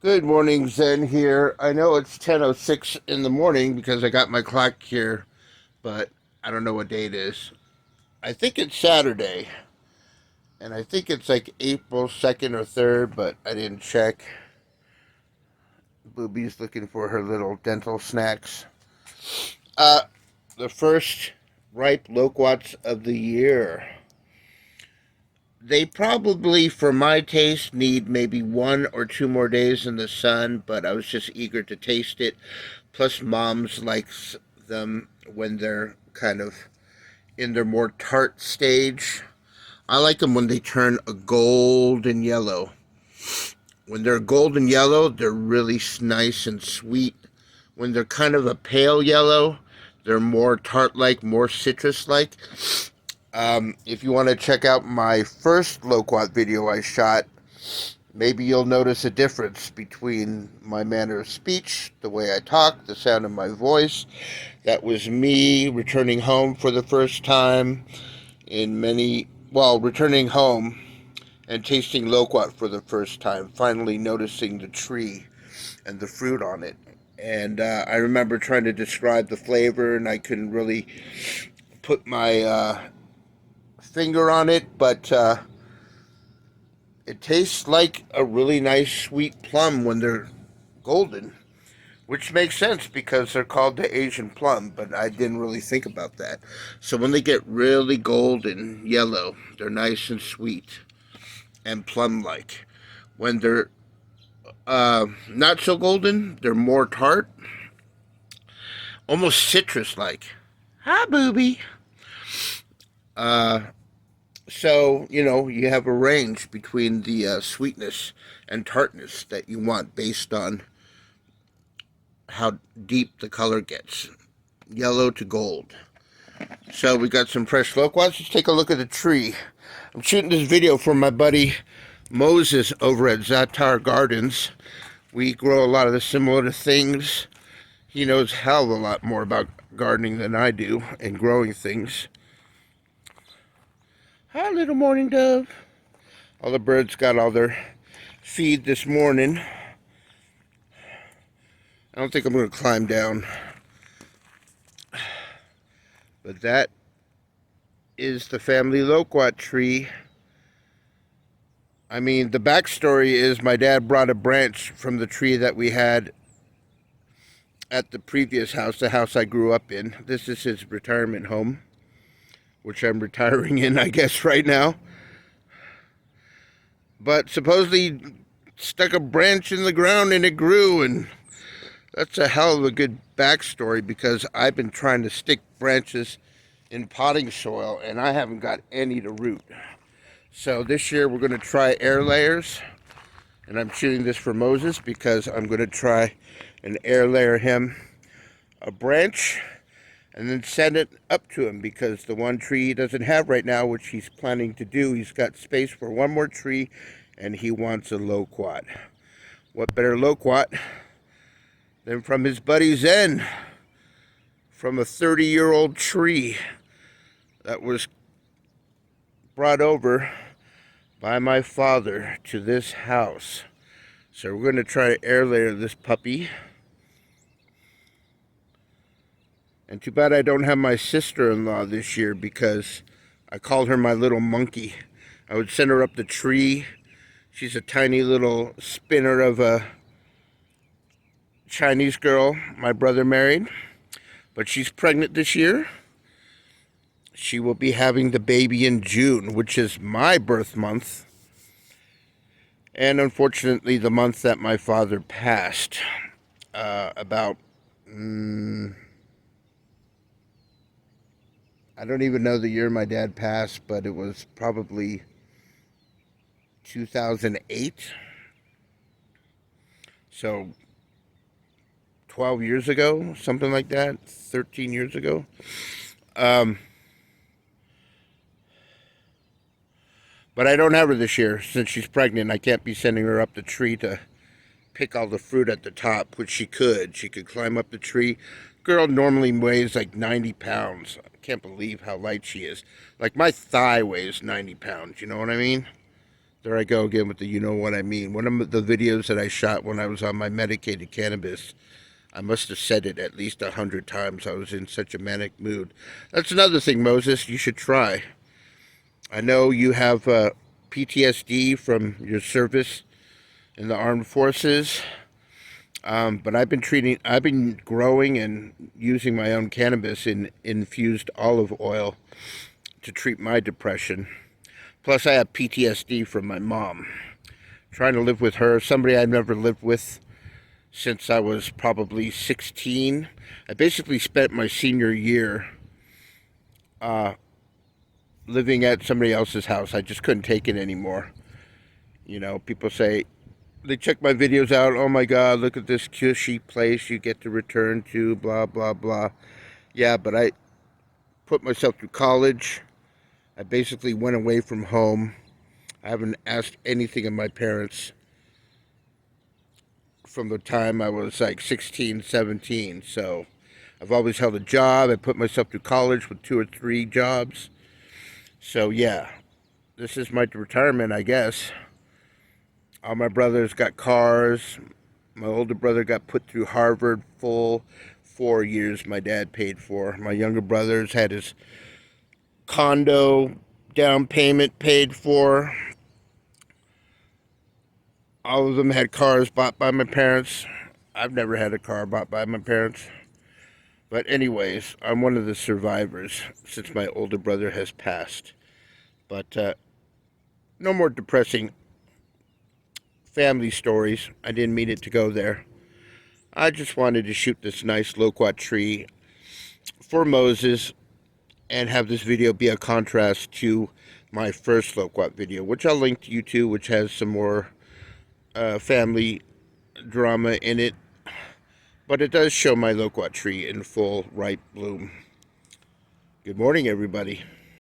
Good morning, Zen here. I know it's 10:06 in the morning because I got my clock here, but I don't know what day it is. I think it's Saturday, and I think it's like April 2nd or 3rd, but I didn't check. Booby's looking for her little dental snacks. Uh, the first ripe loquats of the year. They probably, for my taste, need maybe 1 or 2 more days in the sun, but I was just eager to taste it. Plus, Mom's likes them when they're kind of in their more tart stage. I like them when they turn a golden yellow. When they're golden yellow, they're really nice and sweet. When they're kind of a pale yellow, they're more tart-like, more citrus-like. If you want to check out my first Loquat video I shot, maybe you'll notice a difference between my manner of speech, the way I talk, the sound of my voice. That was me returning home for the first time returning home and tasting Loquat for the first time, finally noticing the tree and the fruit on it. And I remember trying to describe the flavor, and I couldn't really put my finger on it, but it tastes like a really nice sweet plum when they're golden, which makes sense because they're called the Asian plum, but I didn't really think about that. So when they get really golden yellow, they're nice and sweet and plum-like. When they're not so golden, they're more tart, almost citrus-like. Hi, booby. Uh, So, you have a range between the sweetness and tartness that you want based on how deep the color gets. Yellow to gold. So we got some fresh loquats. Let's take a look at the tree. I'm shooting this video for my buddy Moses over at Zatar Gardens. We grow a lot of the similar things. He knows hell of a lot more about gardening than I do and growing things. Hi, little morning dove. All the birds got all their feed this morning. I don't think I'm going to climb down. But that is the family loquat tree. I mean, the backstory is my dad brought a branch from the tree that we had at the previous house, the house I grew up in. This is his retirement home, which I'm retiring in, I guess, right now. But supposedly stuck a branch in the ground and it grew, and that's a hell of a good backstory because I've been trying to stick branches in potting soil and I haven't got any to root. So this year we're going to try air layers, and I'm shooting this for Moses because I'm going to try and air layer him a branch and then send it up to him because the one tree he doesn't have right now, which he's planning to do, he's got space for one more tree and he wants a loquat. What better loquat than from his buddy Zen, from a 30-year-old tree that was brought over by my father to this house. So we're going to try to air layer this puppy. And too bad I don't have my sister-in-law this year because I called her my little monkey. I would send her up the tree. She's a tiny little spinner of a Chinese girl my brother married. But she's pregnant this year. She will be having the baby in June, which is my birth month. And unfortunately, the month that my father passed. About I don't even know the year my dad passed, but it was probably 2008. So 12 years ago, something like that, 13 years ago. But I don't have her this year since she's pregnant. I can't be sending her up the tree to pick all the fruit at the top, which she could. She could climb up the tree. Girl normally weighs like 90 pounds. I can't believe how light she is. Like my thigh weighs 90 pounds, you know what I mean? There I go again with the you know what I mean. One of the videos that I shot when I was on my medicated cannabis, I must have said it at least 100 times. I was in such a manic mood. That's another thing, Moses, you should try. I know you have PTSD from your service in the armed forces, but I've been growing and using my own cannabis in infused olive oil to treat my depression. Plus, I have PTSD from my mom. Trying to live with her, somebody I've never lived with since I was probably 16. I basically spent my senior year uh, living at somebody else's house. I just couldn't take it anymore. You know, people say, they check my videos out. Oh my God, look at this cushy place you get to return to, blah, blah, blah. Yeah, but I put myself through college. I basically went away from home. I haven't asked anything of my parents from the time I was like 16, 17. So I've always held a job. I put myself through college with 2 or 3 jobs. So yeah, this is my retirement, I guess. All my brothers got cars. My older brother got put through Harvard, full 4 years my dad paid for. My younger brother's had his condo down payment paid for. All of them had cars bought by my parents. I've never had a car bought by my parents. But anyways, I'm one of the survivors since my older brother has passed. But no more depressing family stories. I didn't mean it to go there. I just wanted to shoot this nice loquat tree for Moses and have this video be a contrast to my first loquat video, which I'll link to you to, which has some more family drama in it. But it does show my loquat tree in full ripe bloom. Good morning, everybody.